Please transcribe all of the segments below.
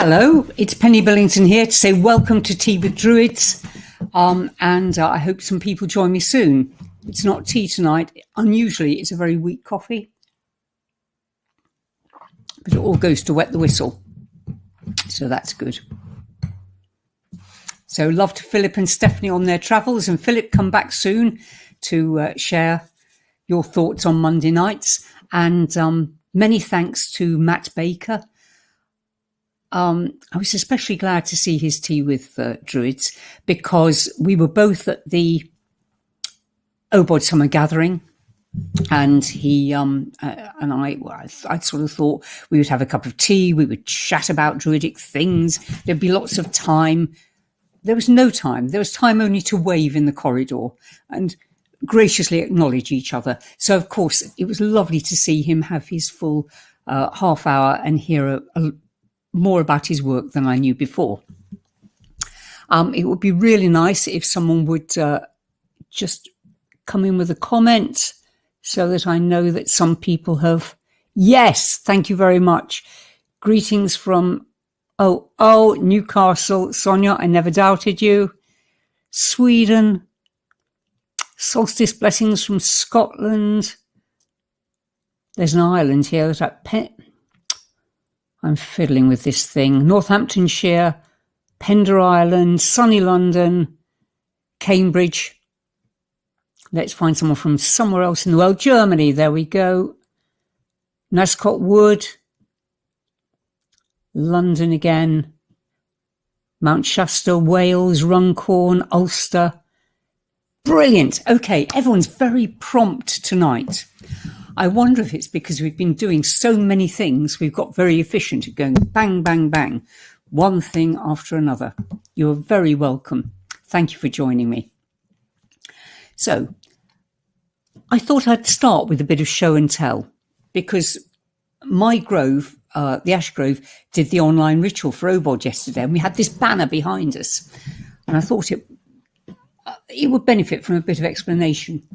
Hello, it's Penny Billington here to say welcome to Tea with Druids, and I hope some people join me soon. It's not tea tonight. Unusually, it's a very weak coffee, but it all goes to wet the whistle, so that's good. So love to Philip and Stephanie on their travels, and Philip, come back soon to share your thoughts on Monday nights, and many thanks to Matt Baker. I was especially glad to see his Tea with Druids because we were both at the Obod Summer Gathering, and he and I sort of thought we would have a cup of tea, we would chat about Druidic things, there'd be lots of time. There was no time. There was time only to wave in the corridor and graciously acknowledge each other. So, of course, it was lovely to see him have his full half hour and hear more about his work than I knew before. It would be really nice if someone would just come in with a comment so that I know that some people have. Yes, thank you very much. Greetings from Newcastle. Sonia, I never doubted you. Sweden. Solstice blessings from Scotland. There's an island here that I'm fiddling with this thing. Northamptonshire, Pender Island, sunny London, Cambridge. Let's find someone from somewhere else in the world. Germany, there we go. Nascot Wood. London again. Mount Shasta, Wales, Runcorn, Ulster. Brilliant. Okay, everyone's very prompt tonight. I wonder if it's because we've been doing so many things, we've got very efficient at going bang, bang, bang, one thing after another. You're very welcome. Thank you for joining me. So, I thought I'd start with a bit of show and tell, because my grove, the Ash Grove, did the online ritual for Obod yesterday, and we had this banner behind us, and I thought it would benefit from a bit of explanation.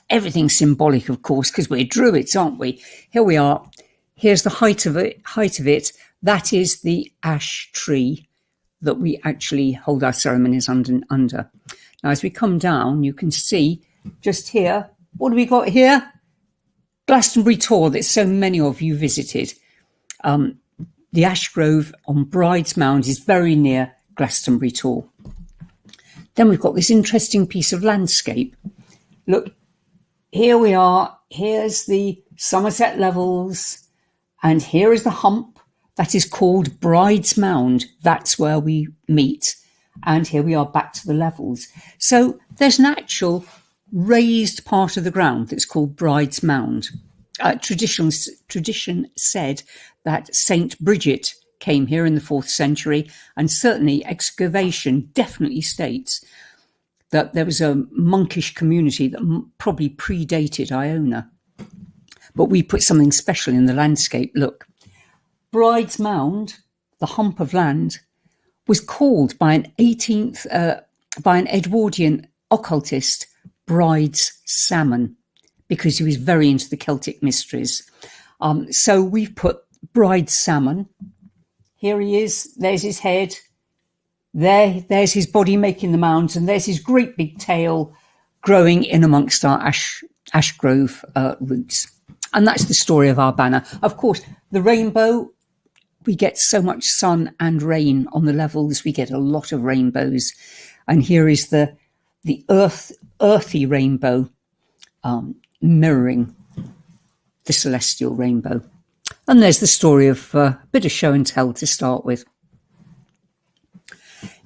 Everything's symbolic, of course, because we're Druids, aren't we? Here we are. Here's the height of it. That is the ash tree that we actually hold our ceremonies under. Now, as we come down, you can see just here, what do we got here? Glastonbury Tor that so many of you visited. The Ash Grove on Bride's Mound is very near Glastonbury Tor. Then we've got this interesting piece of landscape. Look, here we are. Here's the Somerset Levels, and here is the hump that is called Bride's Mound. That's where we meet. And here we are back to the levels. So there's an actual raised part of the ground that's called Bride's Mound. Tradition said that Saint Bridget came here in the 4th century, and certainly excavation definitely states that there was a monkish community that probably predated Iona. But we put something special in the landscape. Look, Bride's Mound, the hump of land, was called by an Edwardian occultist Bride's Salmon, because he was very into the Celtic mysteries. So we've put Bride's Salmon. Here he is. There's his head. There's his body making the mounds, and there's his great big tail growing in amongst our ash grove roots. And that's the story of our banner. Of course, the rainbow, we get so much sun and rain on the levels. We get a lot of rainbows. And here is the earthy rainbow mirroring the celestial rainbow. And there's the story of a bit of show and tell to start with.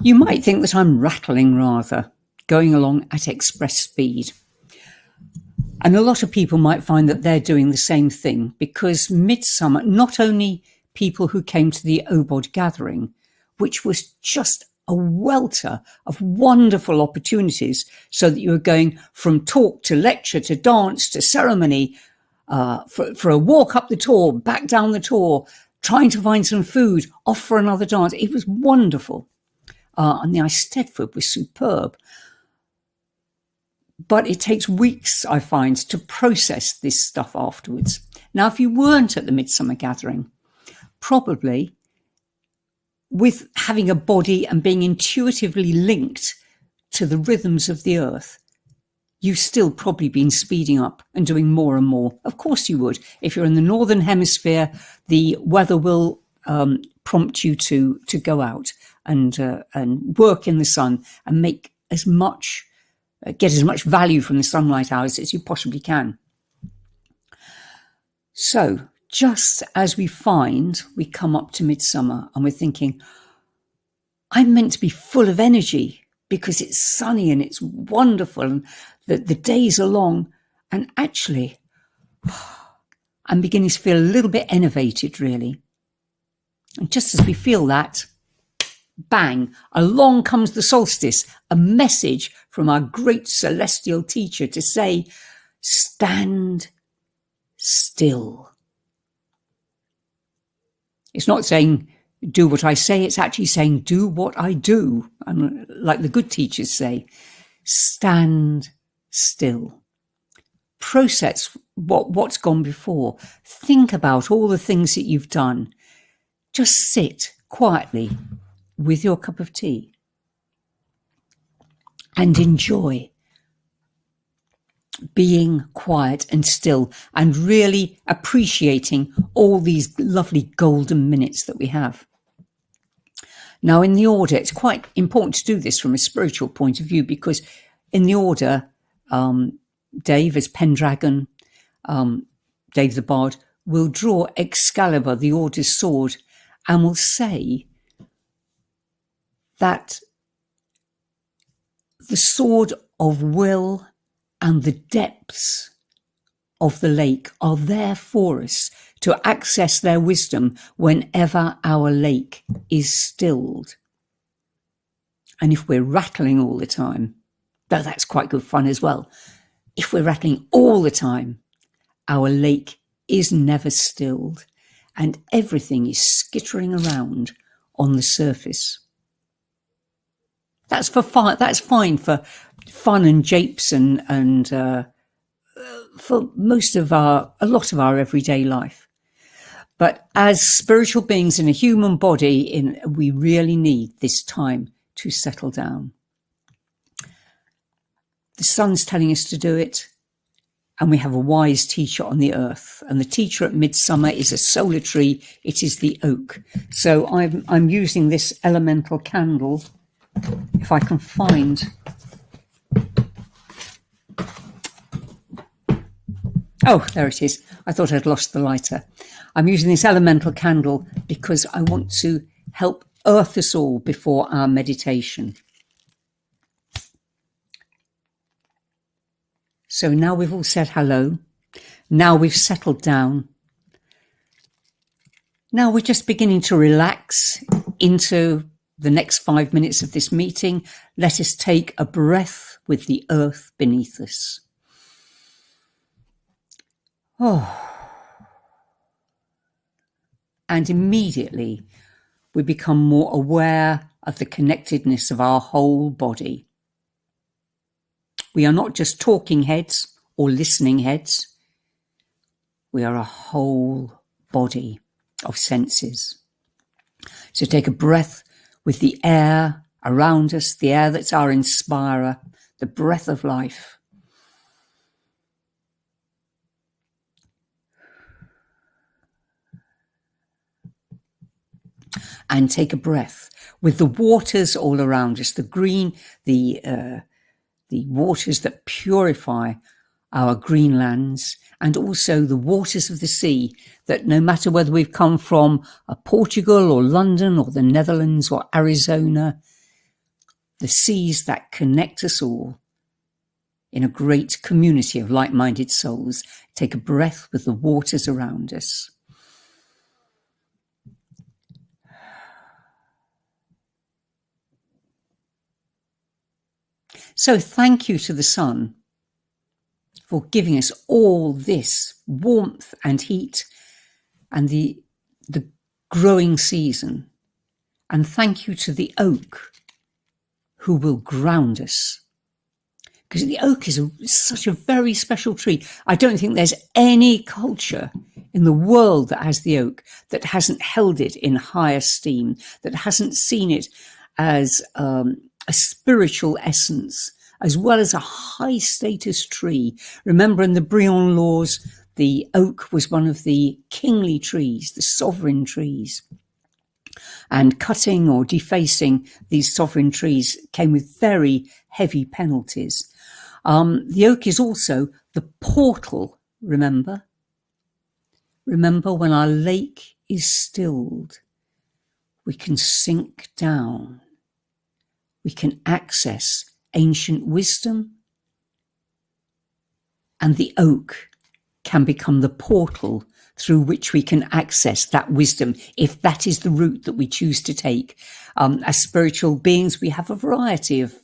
You might think that I'm rattling rather, going along at express speed. And a lot of people might find that they're doing the same thing, because midsummer, not only people who came to the Obod gathering, which was just a welter of wonderful opportunities, so that you were going from talk to lecture to dance to ceremony, for a walk up the Tor, back down the Tor, trying to find some food, off for another dance. It was wonderful. And the Eisteddfod was superb. But it takes weeks, I find, to process this stuff afterwards. Now, if you weren't at the Midsummer Gathering, probably with having a body and being intuitively linked to the rhythms of the earth, you've still probably been speeding up and doing more and more. Of course you would. If you're in the northern hemisphere, the weather will prompt you to go out and work in the sun and make as much, get as much value from the sunlight hours as you possibly can. So just as we come up to midsummer and we're thinking, I'm meant to be full of energy because it's sunny and it's wonderful and the days are long, and actually I'm beginning to feel a little bit enervated, really. And just as we feel that, bang, along comes the solstice, a message from our great celestial teacher to say, stand still. It's not saying, do what I say, it's actually saying, do what I do. And like the good teachers say, stand still. Process what's gone before. Think about all the things that you've done. Just sit quietly with your cup of tea and enjoy being quiet and still and really appreciating all these lovely golden minutes that we have. Now, in the order, it's quite important to do this from a spiritual point of view, because in the order, Dave as Pendragon, Dave the Bard, will draw Excalibur, the Order's sword, and will say that the sword of will and the depths of the lake are there for us to access their wisdom whenever our lake is stilled. And if we're rattling all the time, though that's quite good fun as well, if we're rattling all the time, our lake is never stilled and everything is skittering around on the surface. That's fine for fun and japes and for a lot of our everyday life. But as spiritual beings in a human body, we really need this time to settle down. The sun's telling us to do it, and we have a wise teacher on the earth. And the teacher at midsummer is a solar tree. It is the oak. So I'm using this elemental candle, if I can find. Oh, there it is. I thought I'd lost the lighter. I'm using this elemental candle because I want to help earth us all before our meditation. So now we've all said hello. Now we've settled down. Now we're just beginning to relax into the next 5 minutes of this meeting. Let us take a breath with the earth beneath us. Oh. And immediately we become more aware of the connectedness of our whole body. We are not just talking heads or listening heads. We are a whole body of senses. So take a breath with the air around us, the air that's our inspirer, the breath of life. And take a breath with the waters all around us, the green, the waters that purify our green lands, and also the waters of the sea that no matter whether we've come from Portugal or London or the Netherlands or Arizona, the seas that connect us all in a great community of like-minded souls. Take a breath with the waters around us. So thank you to the sun for giving us all this warmth and heat and the growing season. And thank you to the oak who will ground us. Because the oak is such a very special tree. I don't think there's any culture in the world that has the oak, that hasn't held it in high esteem, that hasn't seen it as a spiritual essence, as well as a high status tree. Remember, in the Brion laws, the oak was one of the kingly trees, the sovereign trees. And cutting or defacing these sovereign trees came with very heavy penalties. The oak is also the portal, remember? Remember, when our lake is stilled, we can sink down. We can access ancient wisdom, and the oak can become the portal through which we can access that wisdom, if that is the route that we choose to take. As spiritual beings, we have a variety of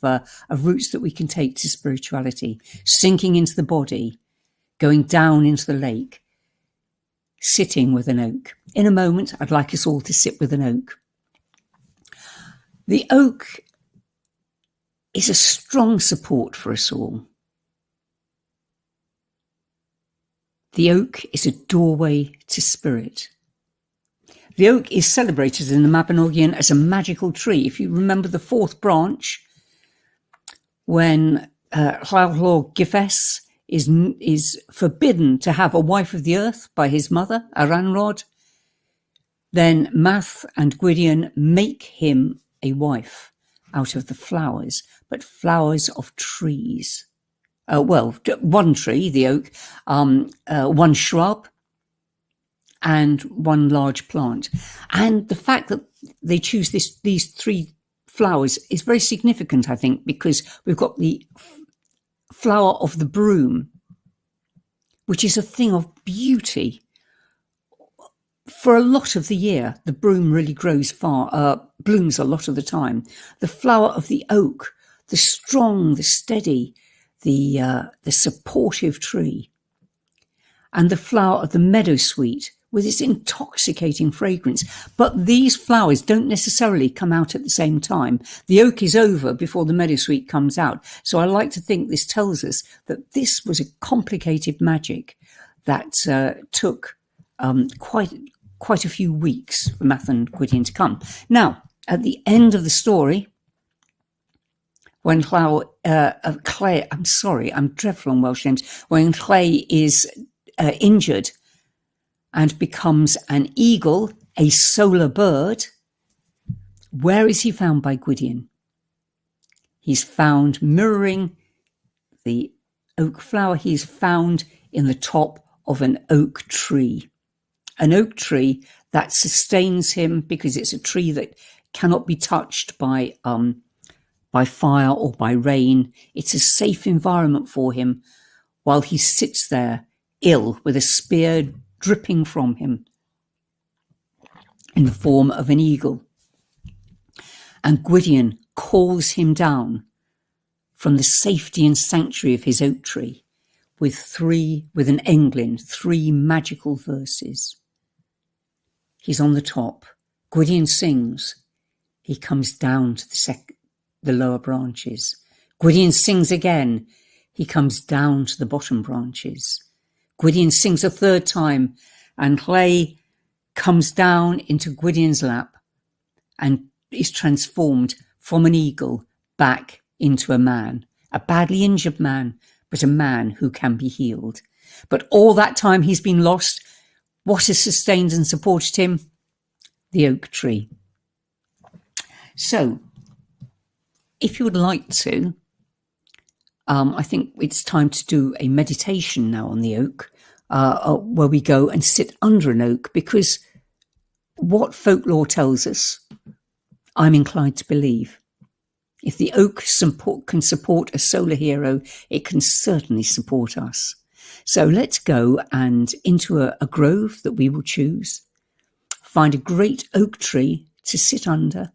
routes that we can take to spirituality, sinking into the body, going down into the lake, sitting with an oak. In a moment, I'd like us all to sit with an oak. The oak is a strong support for us all. The oak is a doorway to spirit. The oak is celebrated in the Mabinogion as a magical tree. If you remember the fourth branch, when Llawlor Gyffes is forbidden to have a wife of the earth by his mother, Aranrod, then Math and Gwydion make him a wife out of the flowers, but flowers of trees. One tree, the oak, one shrub, and one large plant. And the fact that they choose these three flowers is very significant, I think, because we've got the flower of the broom, which is a thing of beauty. For a lot of the year, the broom really blooms a lot of the time. The flower of the oak, the strong, the steady, the supportive tree, and the flower of the meadowsweet with its intoxicating fragrance. But these flowers don't necessarily come out at the same time. The oak is over before the meadowsweet comes out. So I like to think this tells us that this was a complicated magic that took quite a few weeks for Math and Gwydion to come. Now, at the end of the story, when Clay, I'm sorry, I'm dreadful on Welsh names, when Clay is injured and becomes an eagle, a solar bird, where is he found by Gwydion? He's found mirroring the oak flower. He's found in the top of an oak tree that sustains him, because it's a tree that cannot be touched by fire or by rain. It's a safe environment for him while he sits there ill with a spear dripping from him in the form of an eagle. And Gwydion calls him down from the safety and sanctuary of his oak tree with an englyn, 3 magical verses. He's on the top. Gwydion sings. He comes down to the lower branches. Gwydion sings again. He comes down to the bottom branches. Gwydion sings a third time, and Clay comes down into Gwydion's lap and is transformed from an eagle back into a man, a badly injured man, but a man who can be healed. But all that time he's been lost, what has sustained and supported him? The oak tree. So, if you would like to, I think it's time to do a meditation now on the oak, where we go and sit under an oak, because what folklore tells us, I'm inclined to believe. If the oak can support a solar hero, it can certainly support us. So let's go and into a grove that we will choose, find a great oak tree to sit under,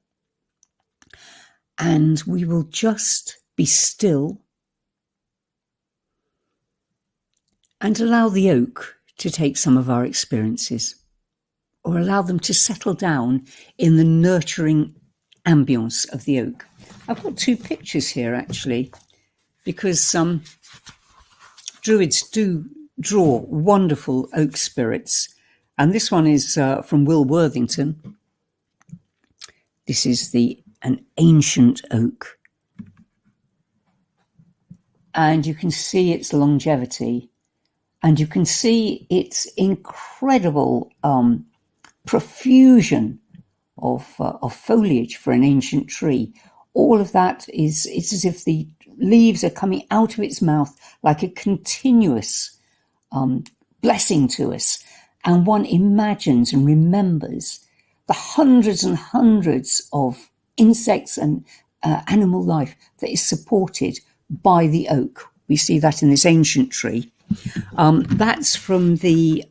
and we will just be still and allow the oak to take some of our experiences, or allow them to settle down in the nurturing ambience of the oak. I've got 2 pictures here, actually, because Druids do draw wonderful oak spirits, And this one is from Will Worthington. This is an ancient oak. And you can see its longevity, and you can see its incredible profusion of foliage for an ancient tree. All of that it's as if the leaves are coming out of its mouth like a continuous blessing to us. And one imagines and remembers the hundreds and hundreds of insects and animal life that is supported by the oak. We see that in this ancient tree. That's from the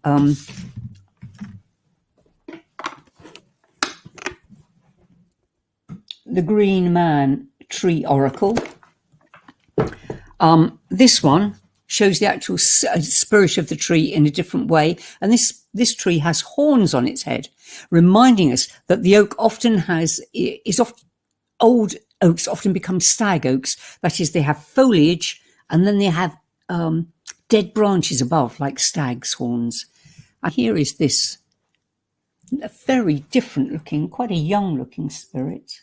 Green Man Tree Oracle. This one shows the actual spirit of the tree in a different way, and this tree has horns on its head, reminding us that the oak often old oaks often become stag oaks. That is, they have foliage and then they have dead branches above, like stag's horns. And here is this a very different looking, quite a young looking spirit.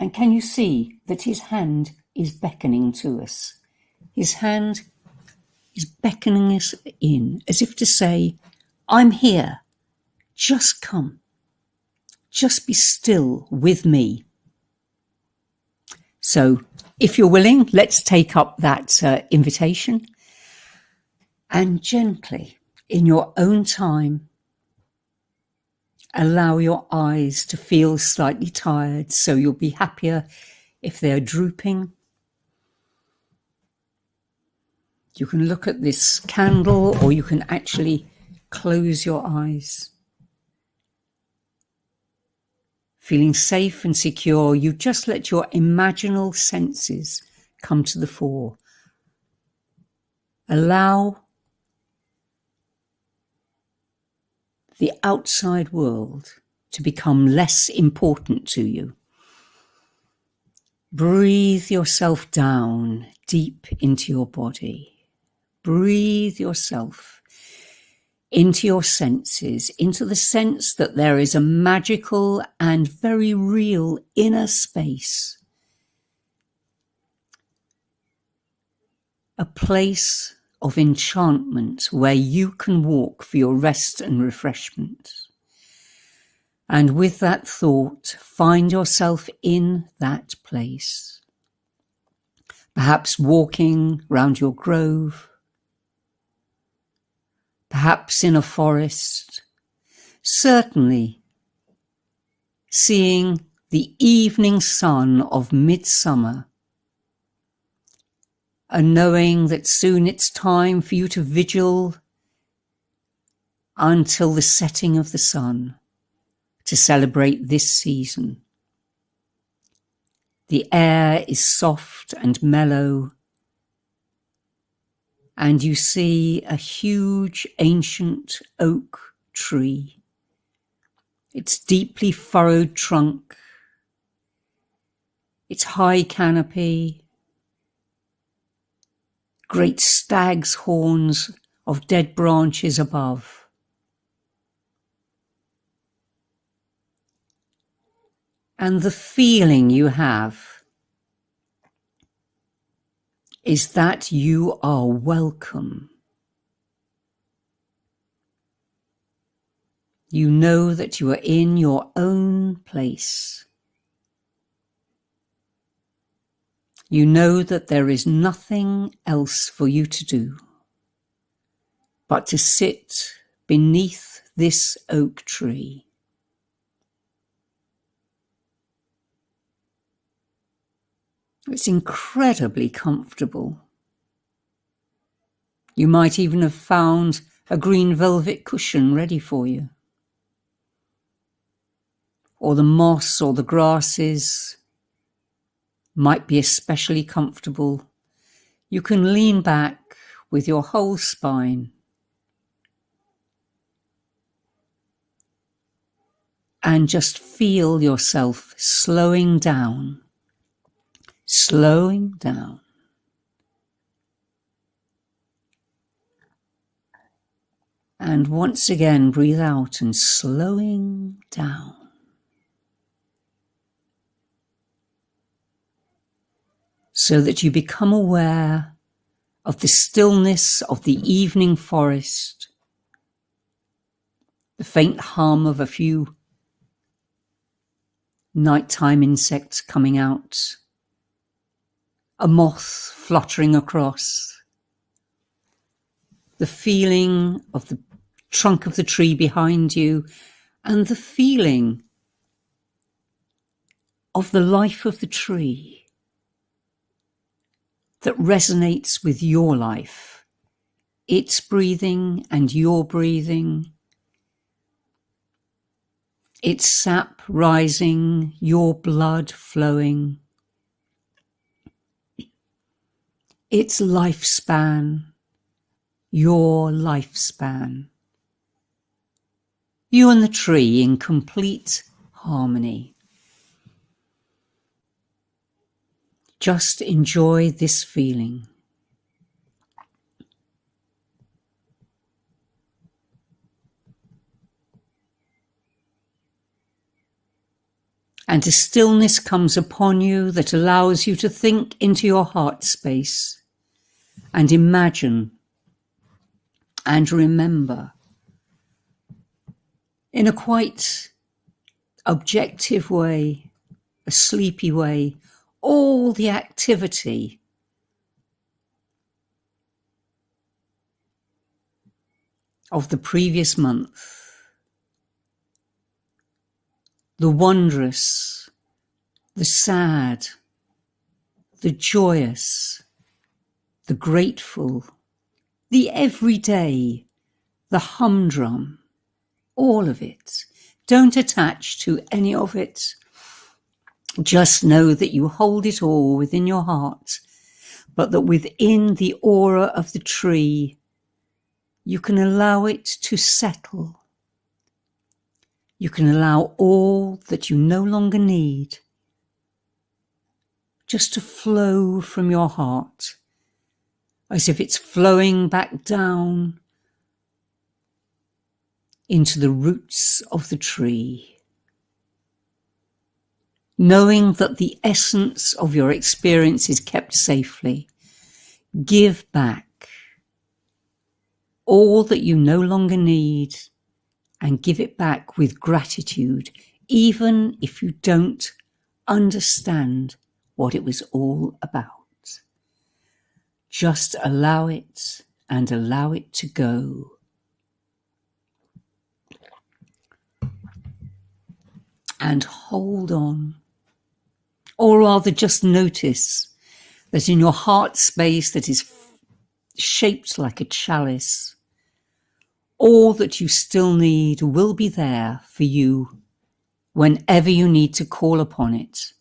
And can you see that his hand is beckoning to us? His hand is beckoning us in, as if to say, I'm here. Just come. Just be still with me. So, if you're willing, let's take up that invitation and gently, in your own time, allow your eyes to feel slightly tired, so you'll be happier if they're drooping. You can look at this candle, or you can actually close your eyes. Feeling safe and secure, you just let your imaginal senses come to the fore. Allow the outside world to become less important to you. Breathe yourself down deep into your body. Breathe yourself into your senses, into the sense that there is a magical and very real inner space. A place of enchantment where you can walk for your rest and refreshment. And with that thought, find yourself in that place. Perhaps walking round your grove, perhaps in a forest, certainly seeing the evening sun of midsummer, and knowing that soon it's time for you to vigil until the setting of the sun to celebrate this season. The air is soft and mellow, and you see a huge ancient oak tree, its deeply furrowed trunk, its high canopy, great stag's horns of dead branches above. And the feeling you have is that you are welcome. You know that you are in your own place. You know that there is nothing else for you to do but to sit beneath this oak tree. It's incredibly comfortable. You might even have found a green velvet cushion ready for you. Or the moss or the grasses might be especially comfortable. You can lean back with your whole spine and just feel yourself slowing down. Slowing down. And once again, breathe out and slowing down. So that you become aware of the stillness of the evening forest, the faint hum of a few nighttime insects coming out, a moth fluttering across, the feeling of the trunk of the tree behind you, and the feeling of the life of the tree that resonates with your life, its breathing and your breathing, its sap rising, your blood flowing, its lifespan, your lifespan. You and the tree in complete harmony. Just enjoy this feeling. And a stillness comes upon you that allows you to think into your heart space and imagine and remember in a quite objective way, a sleepy way, all the activity of the previous month, the wondrous, the sad, the joyous, the grateful, the everyday, the humdrum, all of it. Don't attach to any of it. Just know that you hold it all within your heart, but that within the aura of the tree, you can allow it to settle. You can allow all that you no longer need just to flow from your heart, as if it's flowing back down into the roots of the tree. Knowing that the essence of your experience is kept safely, give back all that you no longer need and give it back with gratitude, even if you don't understand what it was all about. Just allow it and allow it to go. And hold on. Or rather just notice that in your heart space that is shaped like a chalice, all that you still need will be there for you whenever you need to call upon it.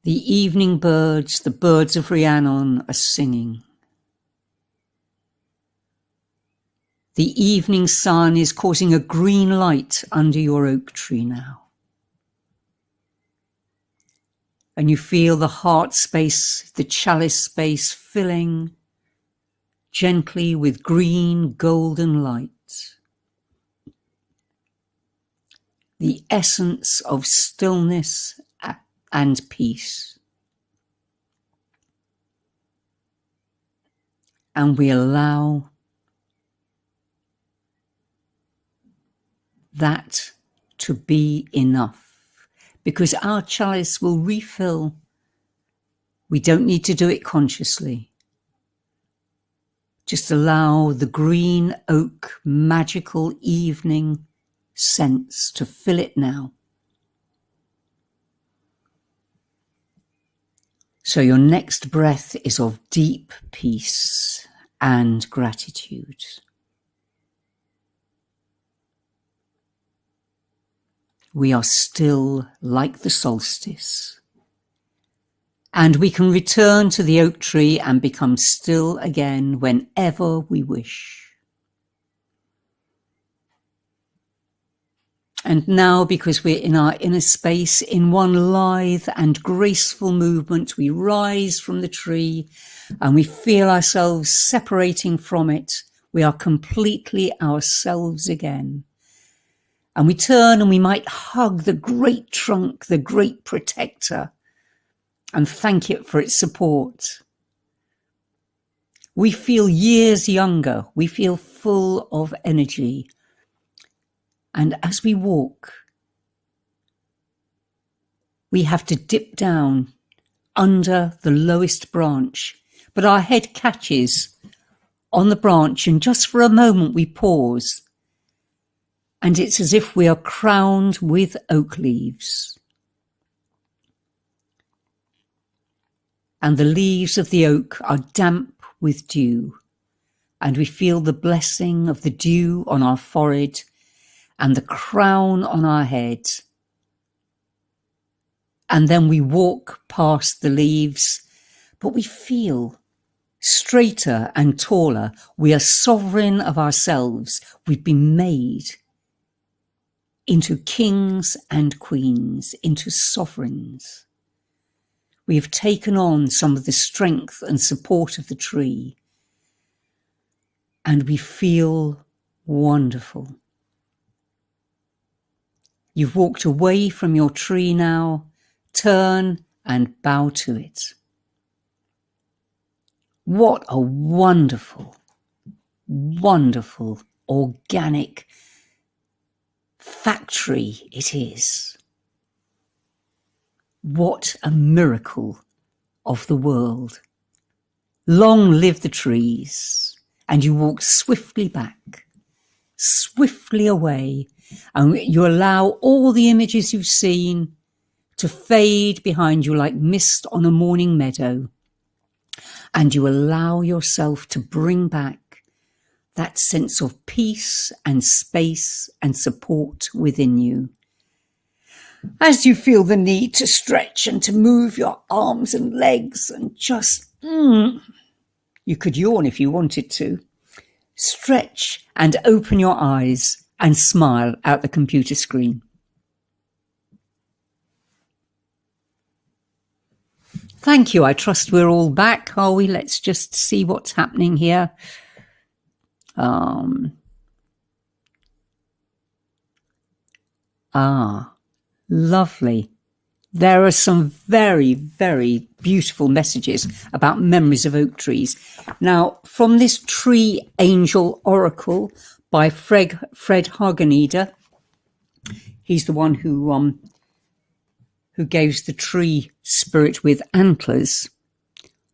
The evening birds, the birds of Rhiannon, are singing. The evening sun is causing a green light under your oak tree now. And you feel the heart space, the chalice space filling gently with green golden light. The essence of stillness and peace. And we allow that to be enough, because our chalice will refill. We don't need to do it consciously. Just allow the green oak magical evening sense to fill it now. So your next breath is of deep peace and gratitude. We are still like the solstice, and we can return to the oak tree and become still again whenever we wish. And now, because we're in our inner space, in one lithe and graceful movement, we rise from the tree and we feel ourselves separating from it. We are completely ourselves again. And we turn and we might hug the great trunk, the great protector, and thank it for its support. We feel years younger. We feel full of energy. And as we walk, we have to dip down under the lowest branch, but our head catches on the branch, and just for a moment we pause, and it's as if we are crowned with oak leaves. And the leaves of the oak are damp with dew, and we feel the blessing of the dew on our forehead and the crown on our head. And then we walk past the leaves, but we feel straighter and taller. We are sovereign of ourselves. We've been made into kings and queens, into sovereigns. We have taken on some of the strength and support of the tree, and we feel wonderful. You've walked away from your tree now. Turn and bow to it. What a wonderful, wonderful, organic factory it is. What a miracle of the world. Long live the trees. And you walk swiftly back, swiftly away, and you allow all the images you've seen to fade behind you like mist on a morning meadow. And you allow yourself to bring back that sense of peace and space and support within you. As you feel the need to stretch and to move your arms and legs and just, you could yawn if you wanted to. Stretch and open your eyes and smile at the computer screen. Thank you. I trust we're all back, are we? Let's just see what's happening here. Lovely. There are some very, very beautiful messages about memories of oak trees. Now, from this Tree Angel Oracle by Fred Hageneder, he's the one who gives the tree spirit with antlers.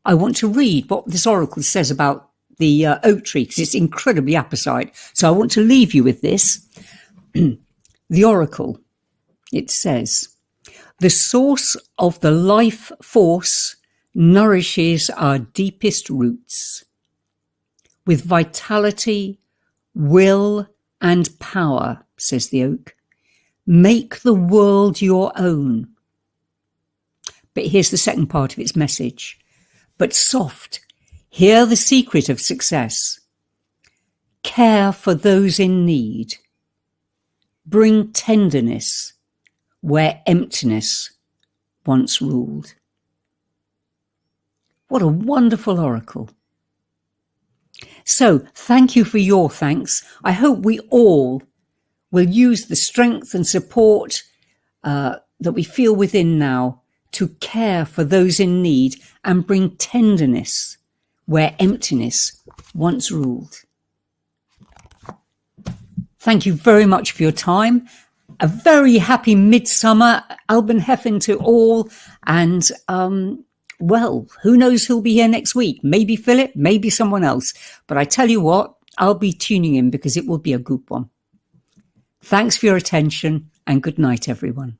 I want to read what this oracle says about the oak tree, because it's incredibly apposite. So I want to leave you with this. The oracle, it says, the source of the life force nourishes our deepest roots. With vitality, will, and power, says the oak, make the world your own. But here's the second part of its message. But soft, hear the secret of success. Care for those in need. Bring tenderness where emptiness once ruled. What a wonderful oracle. So thank you for your thanks. I hope we all will use the strength and support that we feel within now to care for those in need and bring tenderness where emptiness once ruled. Thank you very much for your time. A very happy midsummer, Alban Heffen to all. And, well, who knows who'll be here next week? Maybe Philip, maybe someone else. But I tell you what, I'll be tuning in because it will be a good one. Thanks for your attention and good night, everyone.